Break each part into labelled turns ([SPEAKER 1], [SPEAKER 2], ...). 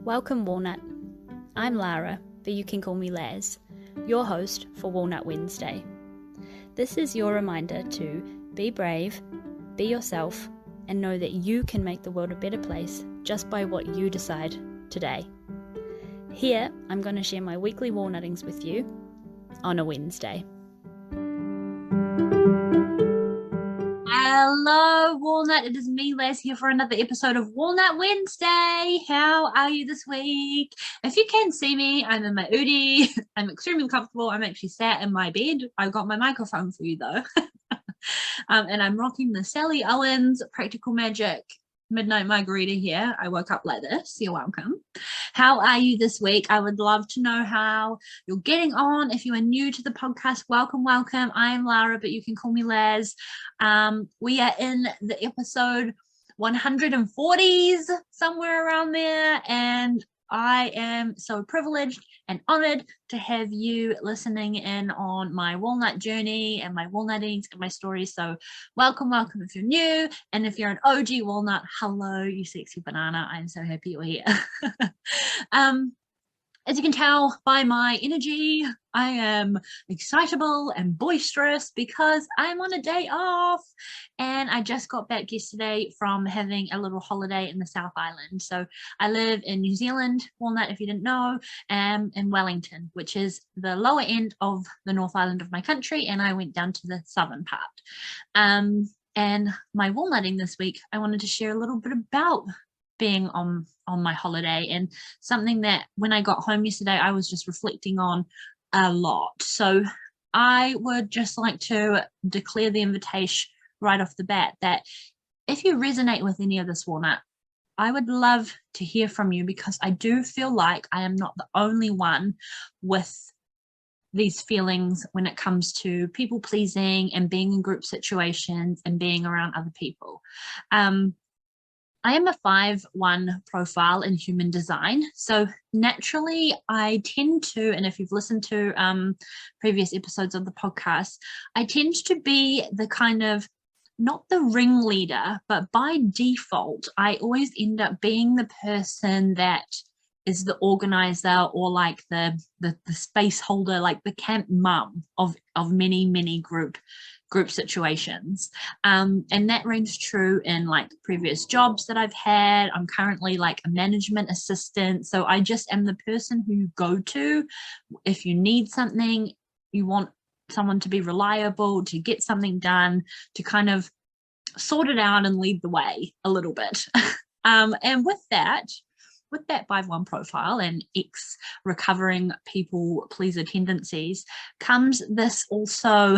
[SPEAKER 1] Welcome, Walnut. I'm Lara, but you can call me Laz, your host for Walnut Wednesday. This is your reminder to be brave, be yourself, and know that you can make the world a better place just by what you decide today. Here, I'm going to share my weekly walnuttings with you on a Wednesday.
[SPEAKER 2] Hello, Walnut. It is me, Les, here for another episode of Walnut Wednesday. How are you this week? If you can see me, I'm in my Udi. I'm extremely comfortable. I'm actually sat in my bed. I've got my microphone for you, though. And I'm rocking the Sally Owens Practical Magic Midnight Margarita here. I woke up like this. You're welcome. How are you this week? I would love to know how you're getting on. If you are new to the podcast, welcome. I am Lara, but you can call me Laz. We are in the episode 140s, somewhere around there, and I am so privileged and honored to have you listening in on my walnut journey and my walnuttings and my stories. So welcome if you're new, and if you're an OG walnut, hello, you sexy banana. I'm so happy you're here. As you can tell by my energy, I am excitable and boisterous because I'm on a day off, and I just got back yesterday from having a little holiday in the South Island. So I live in New Zealand, Walnut, if you didn't know, in Wellington, which is the lower end of the North Island of my country, and I went down to the southern part. And my walnutting this week, I wanted to share a little bit about being on my holiday, and something that when I got home yesterday I was just reflecting on a lot. So I would just like to declare the invitation right off the bat that if you resonate with any of this, Walnut, I would love to hear from you, because I do feel like I am not the only one with these feelings when it comes to people pleasing and being in group situations and being around other people. I am a 5/1 profile in human design. So naturally I tend to, and if you've listened to previous episodes of the podcast, I tend to be the kind of, not the ringleader, but by default, I always end up being the person that is the organizer, or like the space holder, like the camp mum of many group situations. And that rings true in like previous jobs that I've had. I'm currently like a management assistant. So I just am the person who you go to if you need something, you want someone to be reliable, to get something done, to kind of sort it out and lead the way a little bit. And with that 5/1 profile and recovering people pleaser tendencies comes this also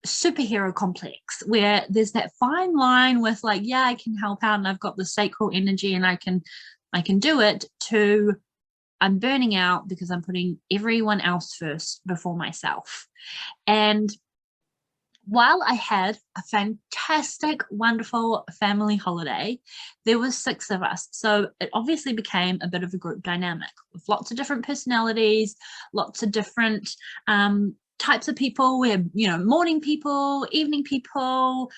[SPEAKER 2] superhero complex, where there's that fine line with like, yeah, I can help out and I've got the sacral energy and I can do it, to I'm burning out because I'm putting everyone else first before myself. And while I had a fantastic, wonderful family holiday, there was 6 of us. So it obviously became a bit of a group dynamic with lots of different personalities, lots of different types of people. We had, morning people, evening people,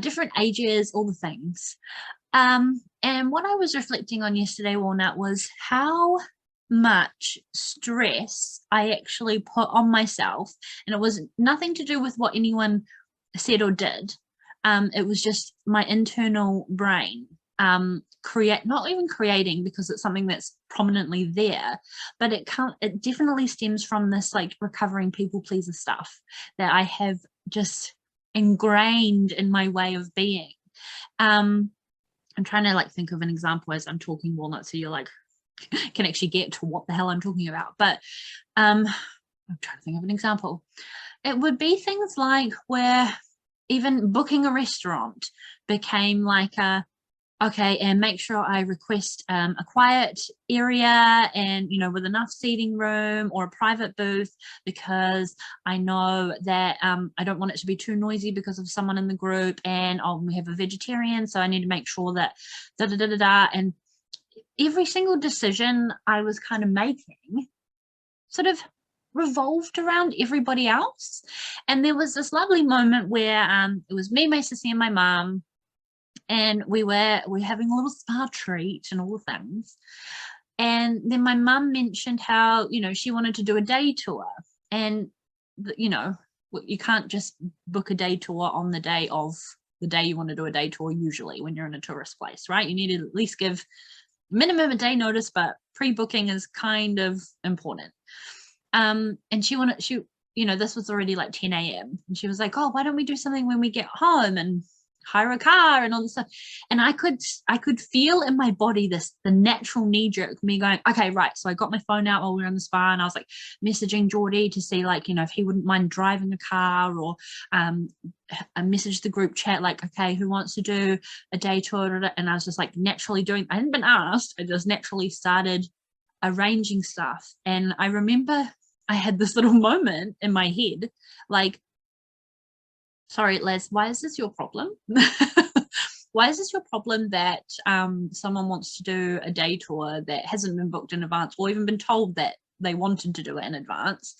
[SPEAKER 2] different ages, all the things. And what I was reflecting on yesterday, Walnut, was how much stress I actually put on myself, and it was nothing to do with what anyone said or did. It was just my internal brain not even creating, because it's something that's prominently there, but it definitely stems from this like recovering people pleaser stuff that I have just ingrained in my way of being. I'm trying to like think of an example as I'm talking, Walnut, so you're like can actually get to what the hell I'm talking about. But I'm trying to think of an example. It would be things like where even booking a restaurant became like okay, and make sure I request a quiet area and, with enough seating room or a private booth, because I know that I don't want it to be too noisy because of someone in the group, and we have a vegetarian, so I need to make sure that and every single decision I was kind of making sort of revolved around everybody else. And there was this lovely moment where it was me, my sissy, and my mum, and we were having a little spa treat and all the things. And then my mum mentioned how, you know, she wanted to do a day tour, and you know, you can't just book a day tour on the day of the day you want to do a day tour. Usually when you're in a tourist place, right, you need to at least give minimum a day notice, but pre-booking is kind of important. And she, you know, this was already like 10 a.m. and she was like, oh, why don't we do something when we get home and hire a car and all this stuff. And I could feel in my body the natural knee jerk, me going, okay, right. So I got my phone out while we were in the spa, and I was like messaging Geordie to see, like, you know, if he wouldn't mind driving a car, or I messaged the group chat, like, okay, who wants to do a day tour? And I was just like naturally doing, I hadn't been asked, I just naturally started arranging stuff. And I remember I had this little moment in my head, like, sorry, Les, why is this your problem? Why is this your problem that someone wants to do a day tour that hasn't been booked in advance, or even been told that they wanted to do it in advance?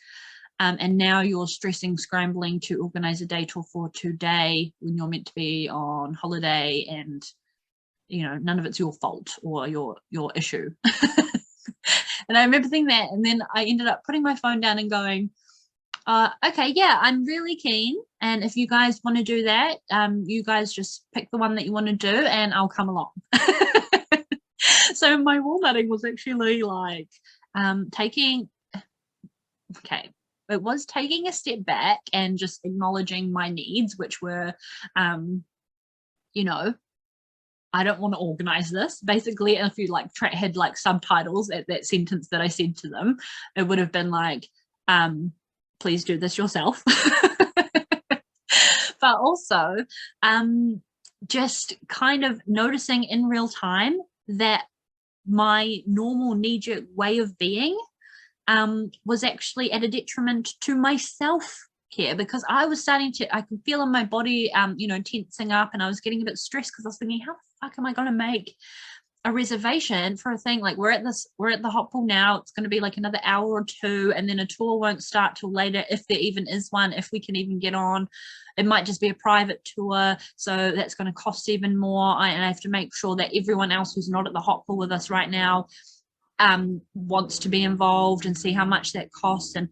[SPEAKER 2] And now you're stressing, scrambling to organize a day tour for today when you're meant to be on holiday, and, you know, none of it's your fault or your issue. And I remember thinking that, and then I ended up putting my phone down and going, okay, yeah, I'm really keen, and if you guys want to do that, you guys just pick the one that you want to do and I'll come along. So my walnutting was actually like taking a step back and just acknowledging my needs, which were, you know, I don't want to organize this. Basically, if you like had like subtitles at that sentence that I said to them, it would have been like, please do this yourself. But also just kind of noticing in real time that my normal knee-jerk way of being was actually at a detriment to myself care, because I was starting to, I could feel in my body, you know, tensing up, and I was getting a bit stressed because I was thinking, how the fuck am I going to make a reservation for a thing? Like, we're at the hot pool now, it's going to be like another hour or two, and then a tour won't start till later, if there even is one, if we can even get on. It might just be a private tour, so that's going to cost even more. And I have to make sure that everyone else who's not at the hot pool with us right now wants to be involved, and see how much that costs. And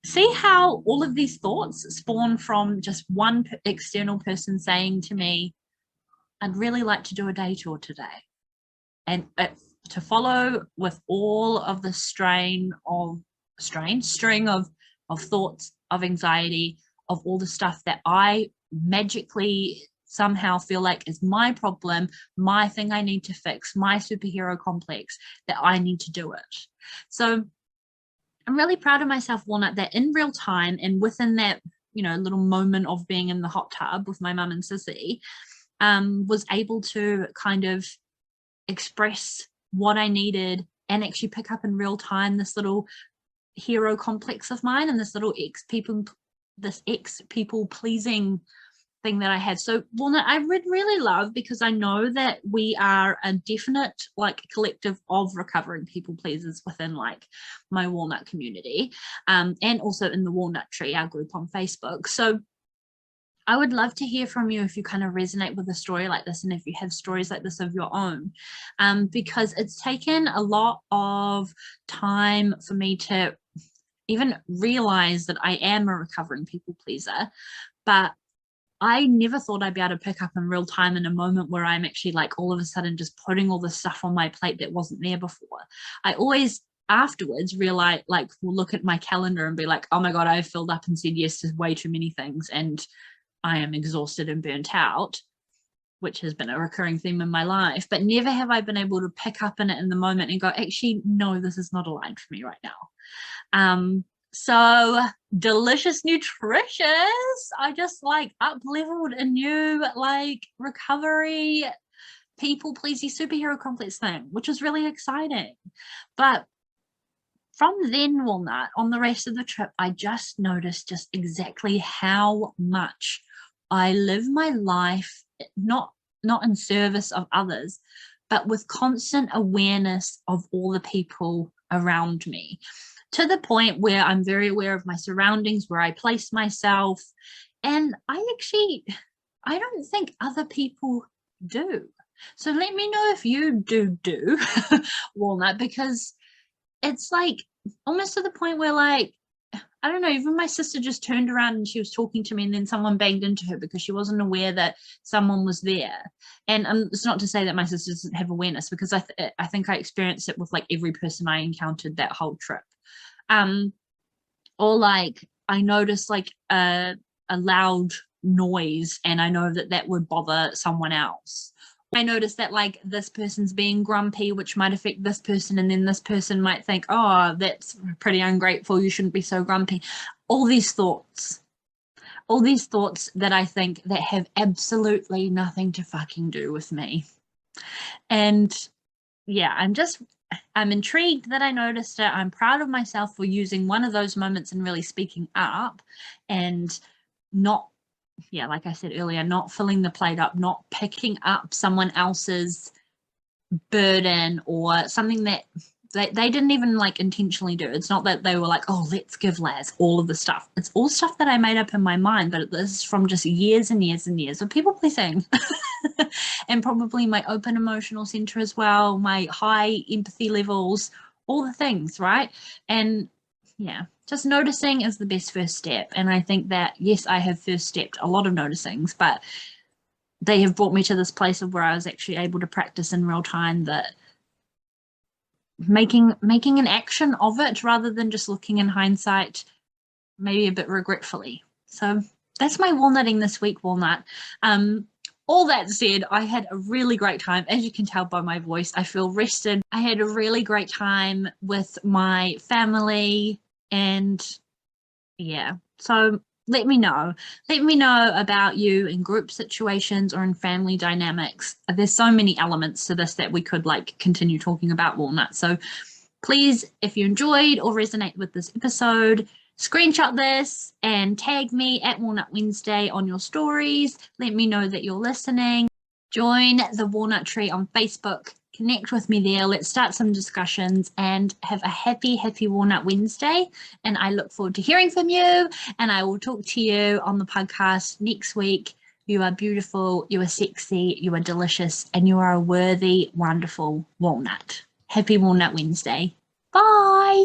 [SPEAKER 2] see how all of these thoughts spawn from just one external person saying to me, I'd really like to do a day tour today. And to follow with all of the string of thoughts, of anxiety, of all the stuff that I magically somehow feel like is my problem, my thing I need to fix, my superhero complex, that I need to do it. So I'm really proud of myself, Walnut, that in real time, and within that, you know, little moment of being in the hot tub with my mum and Sissy, was able to kind of express what I needed, and actually pick up in real time this little hero complex of mine, and this little ex people pleasing thing that I had. So Walnut, I would really love, because I know that we are a definite like collective of recovering people pleasers within like my Walnut community, and also in the Walnut Tree, our group on Facebook. So I would love to hear from you if you kind of resonate with a story like this, and if you have stories like this of your own, because it's taken a lot of time for me to even realize that I am a recovering people pleaser. But I never thought I'd be able to pick up in real time in a moment where I'm actually like all of a sudden just putting all this stuff on my plate that wasn't there before. I always afterwards realize, like, will look at my calendar and be like, oh my God, I've filled up and said yes to way too many things, and I am exhausted and burnt out, which has been a recurring theme in my life. But never have I been able to pick up in it in the moment and go, actually, no, this is not aligned for me right now. So delicious, nutritious. I just like up leveled a new like recovery, people pleasing superhero complex thing, which is really exciting. But from then, Walnut, on the rest of the trip, I just noticed just exactly how much I live my life, not in service of others, but with constant awareness of all the people around me, to the point where I'm very aware of my surroundings, where I place myself. And I I don't think other people do. So let me know if you do Walnut, because it's like almost to the point where, like, I don't know, even my sister just turned around and she was talking to me, and then someone banged into her because she wasn't aware that someone was there. And it's not to say that my sister doesn't have awareness, because I think I experienced it with like every person I encountered that whole trip. Or like I noticed like a loud noise, and I know that that would bother someone else. I noticed that like this person's being grumpy, which might affect this person, and then this person might think, oh, that's pretty ungrateful, you shouldn't be so grumpy. All these thoughts that I think that have absolutely nothing to fucking do with me. And yeah, I'm intrigued that I noticed it. I'm proud of myself for using one of those moments and really speaking up, and not, yeah, like I said earlier, not filling the plate up, not picking up someone else's burden or something that they didn't even like intentionally do. It's not that they were like, oh, let's give Laz all of the stuff. It's all stuff that I made up in my mind, but this is from just years and years and years of people pleasing. And probably my open emotional center as well, my high empathy levels, all the things, right? And yeah, just noticing is the best first step. And I think that, yes, I have first stepped a lot of noticings, but they have brought me to this place of where I was actually able to practice in real time that making an action of it, rather than just looking in hindsight maybe a bit regretfully. So that's my walnutting this week, Walnut. All that said, I had a really great time. As you can tell by my voice, I feel rested. I had a really great time with my family, and yeah, so let me know. Let me know about you in group situations or in family dynamics. There's so many elements to this that we could like continue talking about, Walnut. So please, if you enjoyed or resonate with this episode, screenshot this and tag me at Walnut Wednesday on your stories. Let me know that you're listening. Join the Walnut Tree on Facebook. Connect with me there. Let's start some discussions and have a happy Walnut Wednesday. And I look forward to hearing from you. And I will talk to you on the podcast next week. You are beautiful, you are sexy, you are delicious, and you are a worthy, wonderful walnut. Happy Walnut Wednesday. Bye.